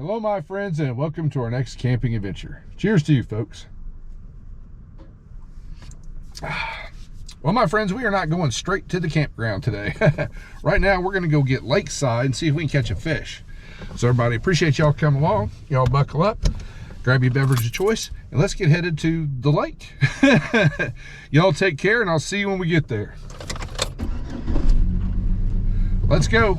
Hello, my friends, and welcome to our next camping adventure. Cheers to you, folks. Well, my friends, we are not going straight to the campground today. Right now, we're going to go get lakeside and see if we can catch a fish. So, everybody, appreciate y'all coming along. Y'all buckle up, grab your beverage of choice, and let's get headed to the lake. Y'all take care, and I'll see you when we get there. Let's go.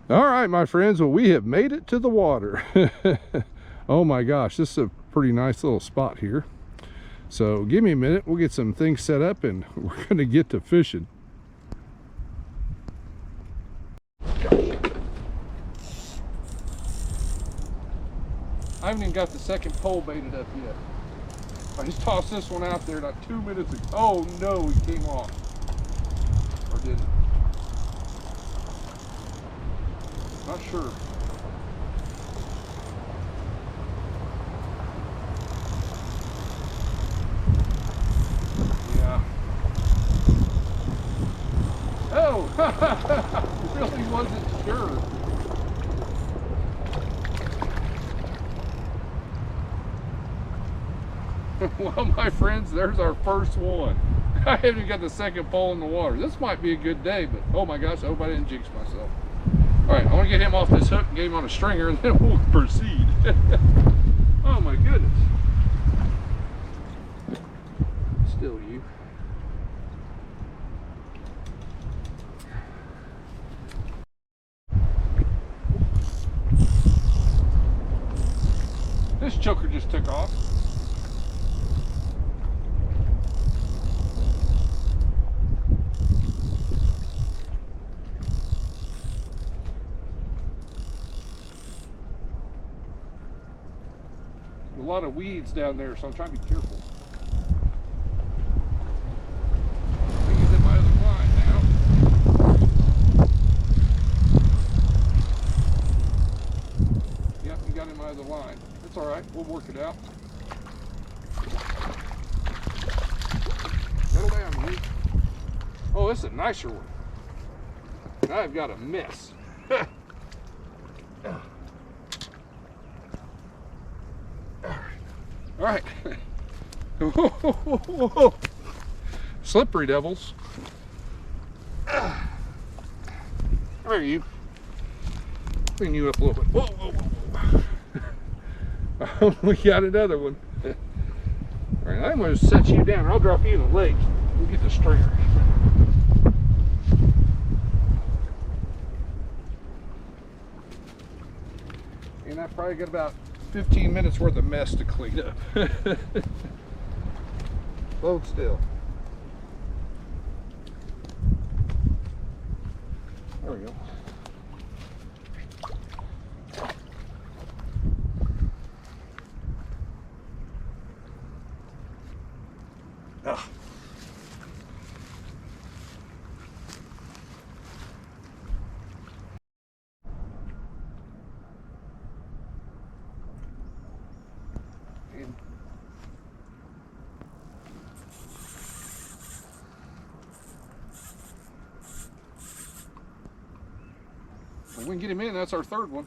All right, my friends, well, we have made it to the water. Oh my gosh, this is a pretty nice little spot here. So give me a minute, we'll get some things set up and we're gonna get to fishing. I haven't even got the second pole baited up yet. I just tossed this one out there like 2 minutes ago. Oh no, he came off. Or didn't. Not sure. Yeah. Oh! Really wasn't sure. Well, my friends, there's our first one. I haven't even got the second pole in the water. This might be a good day, but oh my gosh, I hope I didn't jinx myself. All right, I want to get him off this hook and get him on a stringer, and then we'll proceed. Oh my goodness. Still you. This choker just took off. A lot of weeds down there, so I'm trying to be careful. I think he's in my other line now. Yep, he got in my other line. It's all right, we'll work it out. Settle down, you. Oh, this is a nicer one. I've got a mess. All right. Whoa. Slippery devils. There you. Clean you up a little bit. Whoa. We got another one. All right, I'm going to set you down. I'll drop you in the lake. We'll get the stringer. And I probably got about 15 minutes worth of mess to clean up. Hold still. There we go. Ah. we can get him in. That's our third one.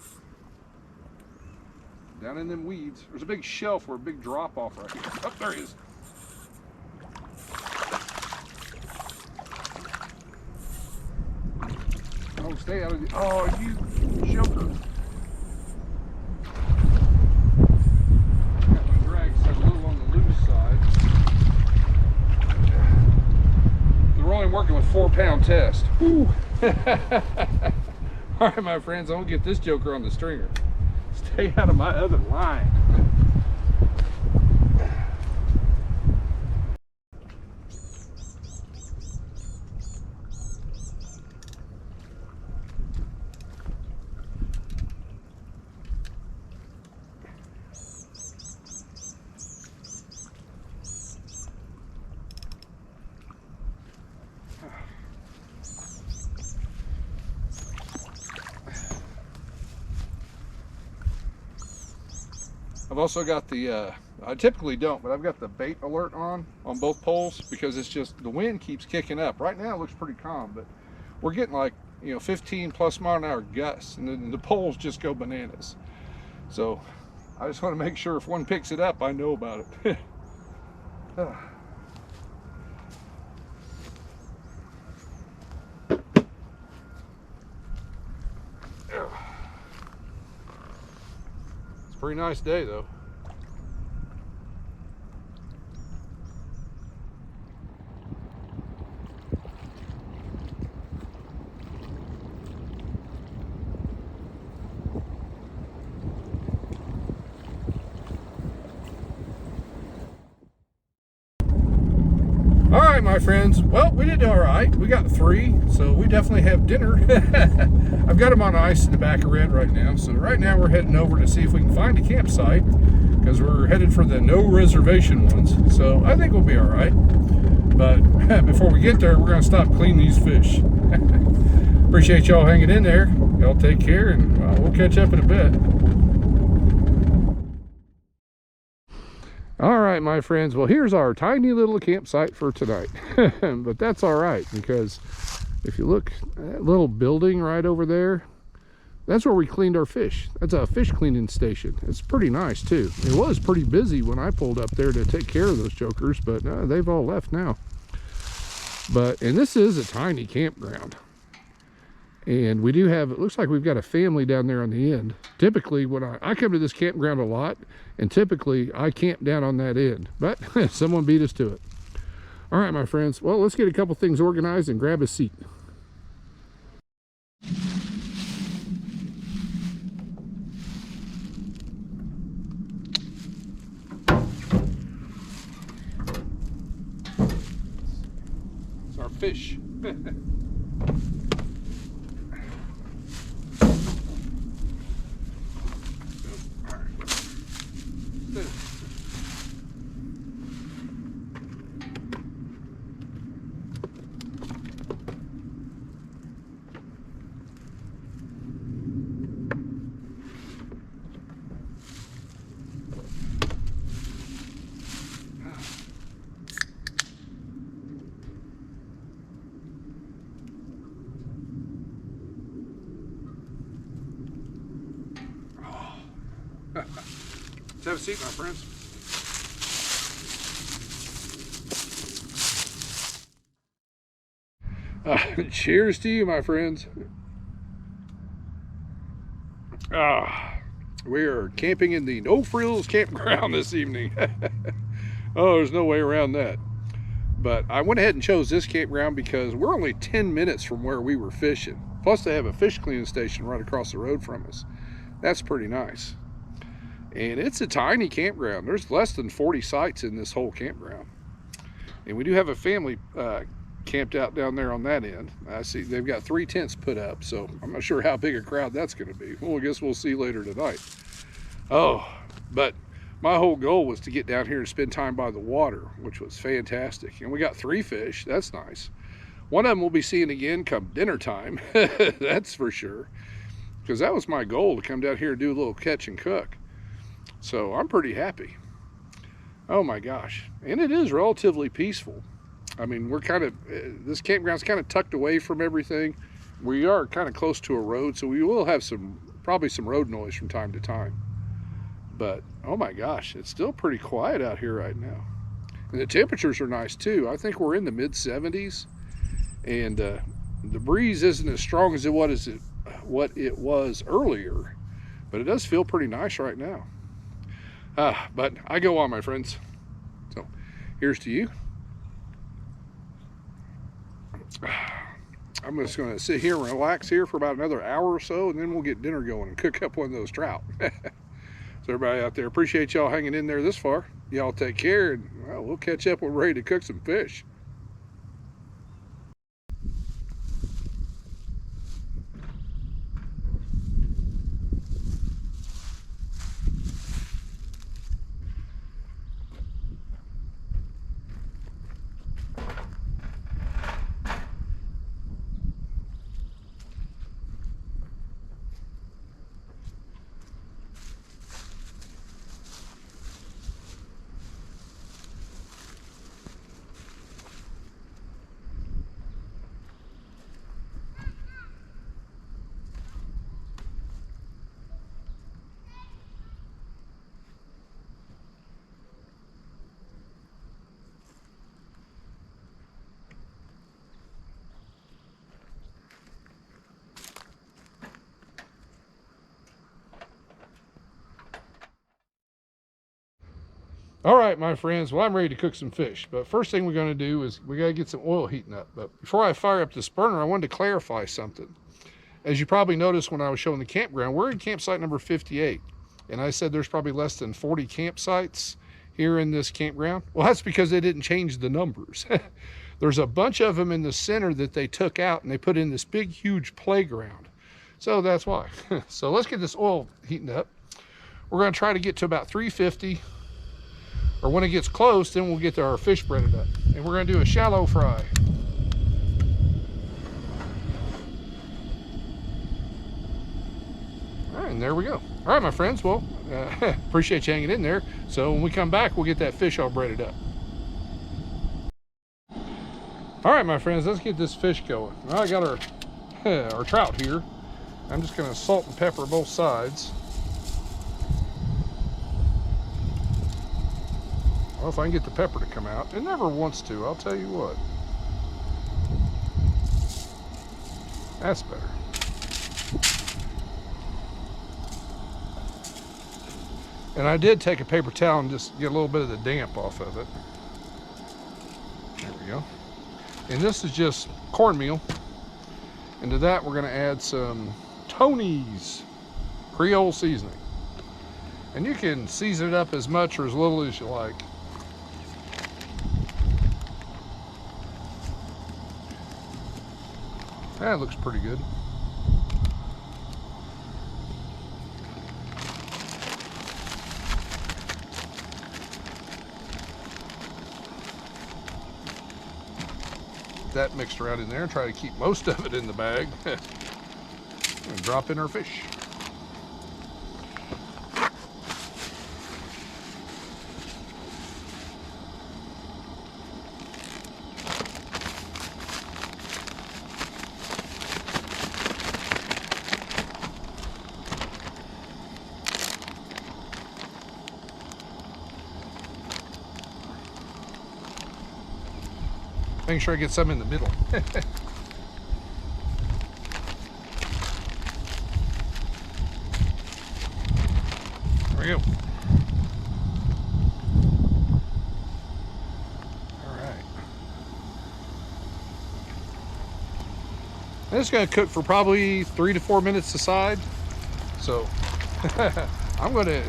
Down in them weeds. There's a big shelf or a big drop off right here. Oh, there he is. Oh, stay out of the, oh, you joker. Got my drag set a little on the loose side. We're only working with 4-pound test. Woo. All right, my friends, I'm gonna get this joker on the stringer. Stay out of my other line. I've also got the, I typically don't, but I've got the bait alert on both poles because it's just, the wind keeps kicking up. Right now it looks pretty calm, but we're getting like, 15 plus mile an hour gusts, and then the poles just go bananas. So I just want to make sure if one picks it up, I know about it. Pretty nice day though. All right, my friends. Well, we did all right. We got 3, so we definitely have dinner. I've got them on ice in the back of red right now. So right now we're heading over to see if we can find a campsite because we're headed for the no reservation ones. So I think we'll be all right. But before we get there, we're going to stop cleaning these fish. Appreciate y'all hanging in there. Y'all take care, and we'll catch up in a bit. All right, my friends, well, here's our tiny little campsite for tonight. But that's all right, because if you look at that little building right over there, that's where we cleaned our fish. That's a fish cleaning station. It's pretty nice too. It was pretty busy when I pulled up there to take care of those jokers, but they've all left now. And this is a tiny campground. And we do have, it looks like we've got a family down there on the end. Typically, when I come to this campground a lot, and typically I camp down on that end, but someone beat us to it. All right, my friends, well, let's get a couple things organized and grab a seat. It's our fish. Let's have a seat, my friends. Cheers to you, my friends. We are camping in the No Frills Campground this evening. Oh, there's no way around that. But I went ahead and chose this campground because we're only 10 minutes from where we were fishing. Plus they have a fish cleaning station right across the road from us. That's pretty nice. And it's a tiny campground. There's less than 40 sites in this whole campground. And we do have a family camped out down there on that end. I see they've got 3 tents put up, so I'm not sure how big a crowd that's going to be. Well, I guess we'll see later tonight. Oh, but my whole goal was to get down here and spend time by the water, which was fantastic. And we got 3 fish. That's nice. One of them we'll be seeing again come dinner time. That's for sure. Because that was my goal, to come down here and do a little catch and cook. So I'm pretty happy. Oh my gosh. And it is relatively peaceful. I mean, we're kind of, this campground's kind of tucked away from everything. we are kind of close to a road, so we will have probably some road noise from time to time. But oh my gosh, it's still pretty quiet out here right now. And the temperatures are nice too. I think we're in the mid 70s, and the breeze isn't as strong as what it was earlier, but it does feel pretty nice right now. But I go on, my friends. So here's to you. I'm just going to sit here and relax here for about another hour or so, and then we'll get dinner going and cook up one of those trout. So everybody out there, appreciate y'all hanging in there this far. Y'all take care, and well, we'll catch up when we're ready to cook some fish. All right, my friends, well, I'm ready to cook some fish, but first thing we're going to do is we got to get some oil heating up. But before I fire up this burner, I wanted to clarify something. As you probably noticed when I was showing the campground, we're in campsite number 58, and I said there's probably less than 40 campsites here in this campground. Well, that's because they didn't change the numbers. There's a bunch of them in the center that they took out, and they put in this big, huge playground. So that's why. So let's get this oil heating up. We're going to try to get to about 350. Or when it gets close, then we'll get our fish breaded up. And we're going to do a shallow fry. All right, and there we go. All right, my friends, well, appreciate you hanging in there. So when we come back, we'll get that fish all breaded up. All right, my friends, let's get this fish going. Well, I got our trout here. I'm just going to salt and pepper both sides. Well, if I can get the pepper to come out. It never wants to, I'll tell you what. That's better. And I did take a paper towel and just get a little bit of the damp off of it. There we go. And this is just cornmeal. And to that, we're going to add some Tony's Creole seasoning. And you can season it up as much or as little as you like. That looks pretty good. That mixed around in there and try to keep most of it in the bag. And drop in our fish. Making sure I get some in the middle. There we go. All right. This is going to cook for probably 3 to 4 minutes aside. So I'm going to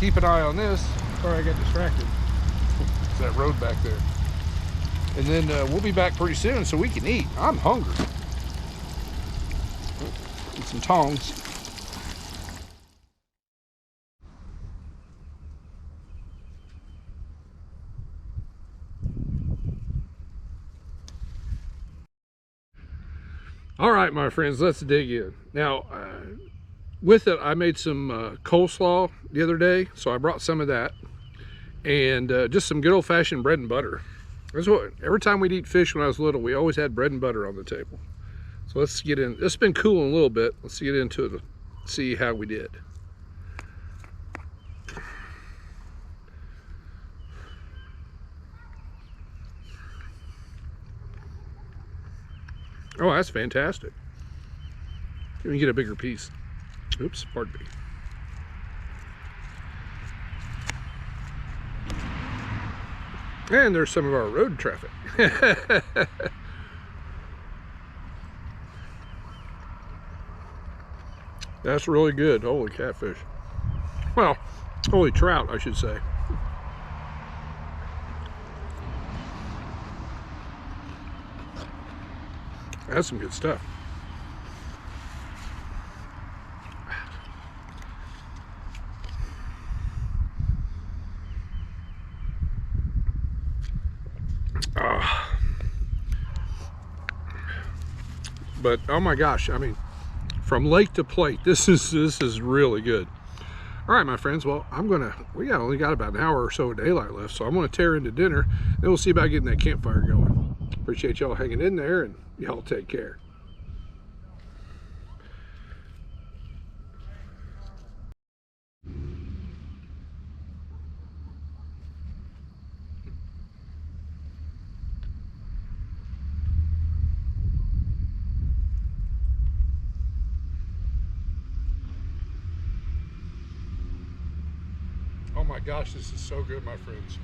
keep an eye on this. Sorry, I got distracted. It's that road back there. And then we'll be back pretty soon so we can eat. I'm hungry. Get some tongs. All right, my friends, let's dig in. Now, with it, I made some coleslaw the other day, so I brought some of that. And just some good old-fashioned bread and butter. That's what, every time we'd eat fish when I was little, we always had bread and butter on the table. So let's get in. It's been cooling a little bit. Let's get into it, see how we did. Oh, that's fantastic. Let me get a bigger piece. Oops, pardon me. And there's some of our road traffic. That's really good. Holy catfish. Well, holy trout, I should say. That's some good stuff. But oh my gosh, I mean, from lake to plate, this is really good. All right, my friends, well, we only got about an hour or so of daylight left, so I'm gonna tear into dinner, then we'll see about getting that campfire going. Appreciate y'all hanging in there, and y'all take care. Oh my gosh, this is so good, my friends.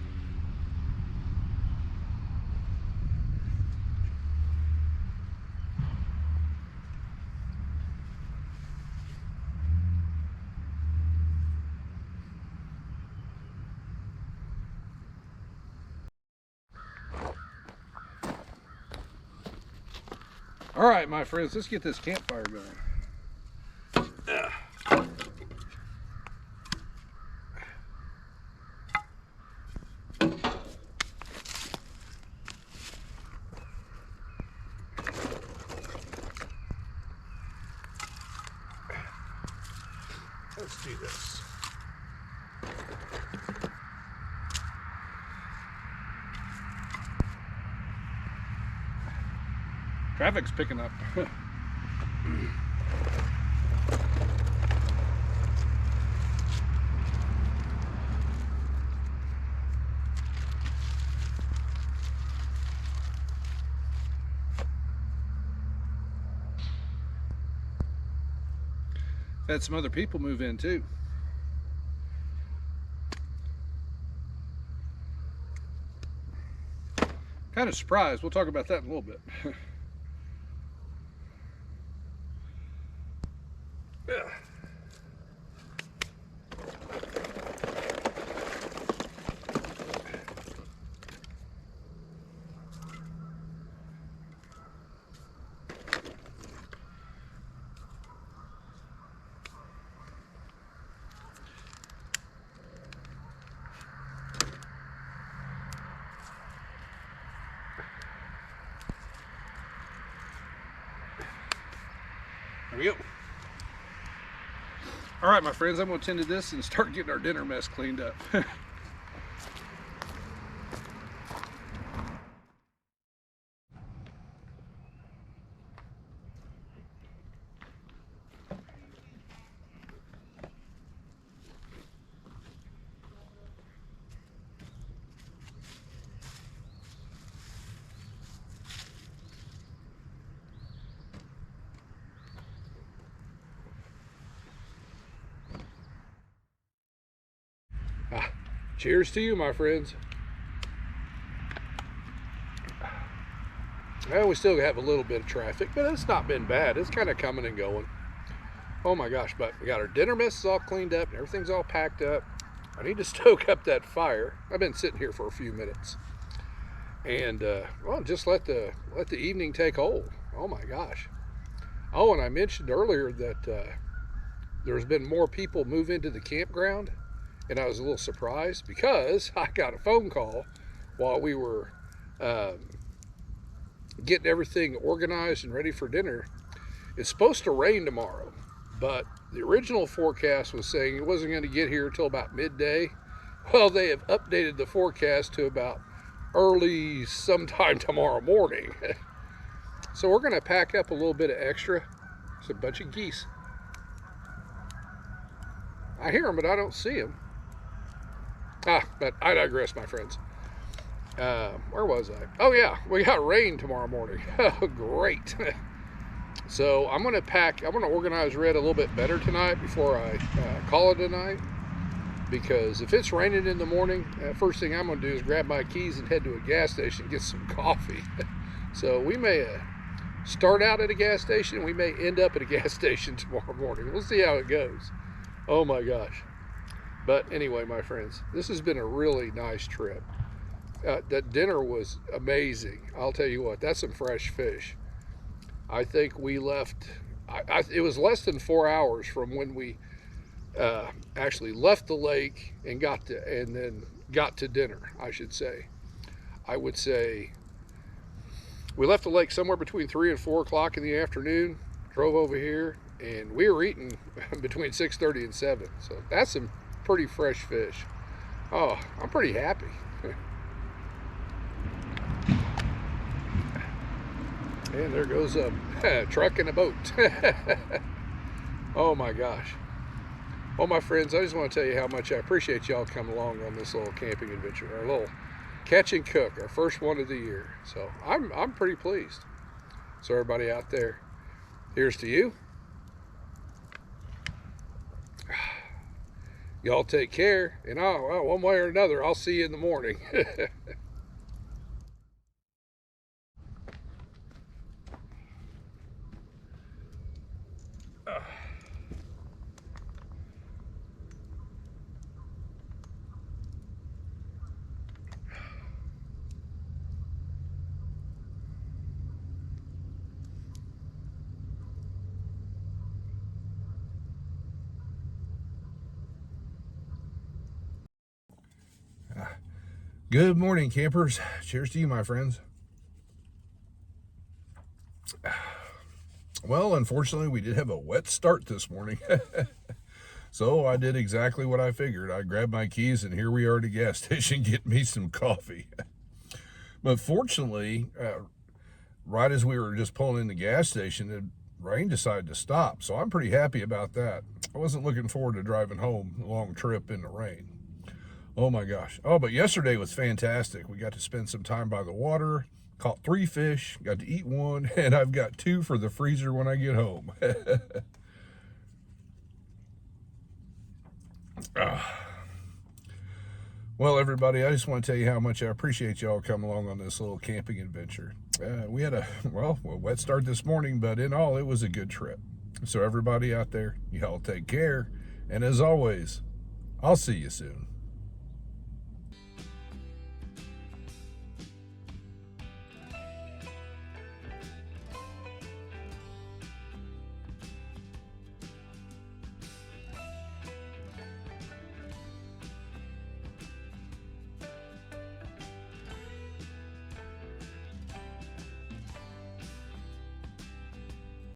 All right, my friends, let's get this campfire going. Let's do this. Traffic's picking up. Had some other people move in too. Kind of surprised. We'll talk about that in a little bit. Yeah. There we go. All right, my friends, I'm going to tend to this and start getting our dinner mess cleaned up. Cheers to you, my friends. Well, we still have a little bit of traffic, but it's not been bad. It's kind of coming and going. Oh my gosh, but we got our dinner messes all cleaned up and everything's all packed up. I need to stoke up that fire. I've been sitting here for a few minutes. And well, just let the evening take hold. Oh my gosh. Oh, and I mentioned earlier that there's been more people move into the campground. And I was a little surprised because I got a phone call while we were getting everything organized and ready for dinner. It's supposed to rain tomorrow, but the original forecast was saying it wasn't going to get here until about midday. Well, they have updated the forecast to about early sometime tomorrow morning. So we're going to pack up a little bit of extra. It's a bunch of geese. I hear them, but I don't see them. But I digress, my friends. Where was I? Oh yeah, we got rain tomorrow morning. Oh, great. So I'm going to organize Red a little bit better tonight before I call it a night. Because if it's raining in the morning, first thing I'm going to do is grab my keys and head to a gas station and get some coffee. So we may start out at a gas station. We may end up at a gas station tomorrow morning. We'll see how it goes. Oh my gosh. But anyway, my friends, this has been a really nice trip. That dinner was amazing. I'll tell you what, that's some fresh fish. I think we left, it was less than 4 hours from when we actually left the lake and then got to dinner, I should say. I would say we left the lake somewhere between 3 and 4 o'clock in the afternoon, drove over here, and we were eating between 6:30 and 7. So that's some pretty fresh fish. Oh, I'm pretty happy. And there goes a truck and a boat. Oh my gosh. Well, my friends, I just want to tell you how much I appreciate y'all coming along on this little camping adventure, our little catch and cook, our first one of the year. So I'm pretty pleased. So everybody out there, here's to you. Y'all take care, and one way or another, I'll see you in the morning. Good morning, campers. Cheers to you, my friends. Well, unfortunately, we did have a wet start this morning. So I did exactly what I figured. I grabbed my keys, and here we are at a gas station getting me some coffee. But fortunately, right as we were just pulling in the gas station, the rain decided to stop. So I'm pretty happy about that. I wasn't looking forward to driving home a long trip in the rain. Oh my gosh. Oh, but yesterday was fantastic. We got to spend some time by the water, caught 3 fish, got to eat 1, and I've got 2 for the freezer when I get home. Well, everybody, I just want to tell you how much I appreciate y'all coming along on this little camping adventure. We had a wet start this morning, but in all, it was a good trip. So everybody out there, y'all take care. And as always, I'll see you soon.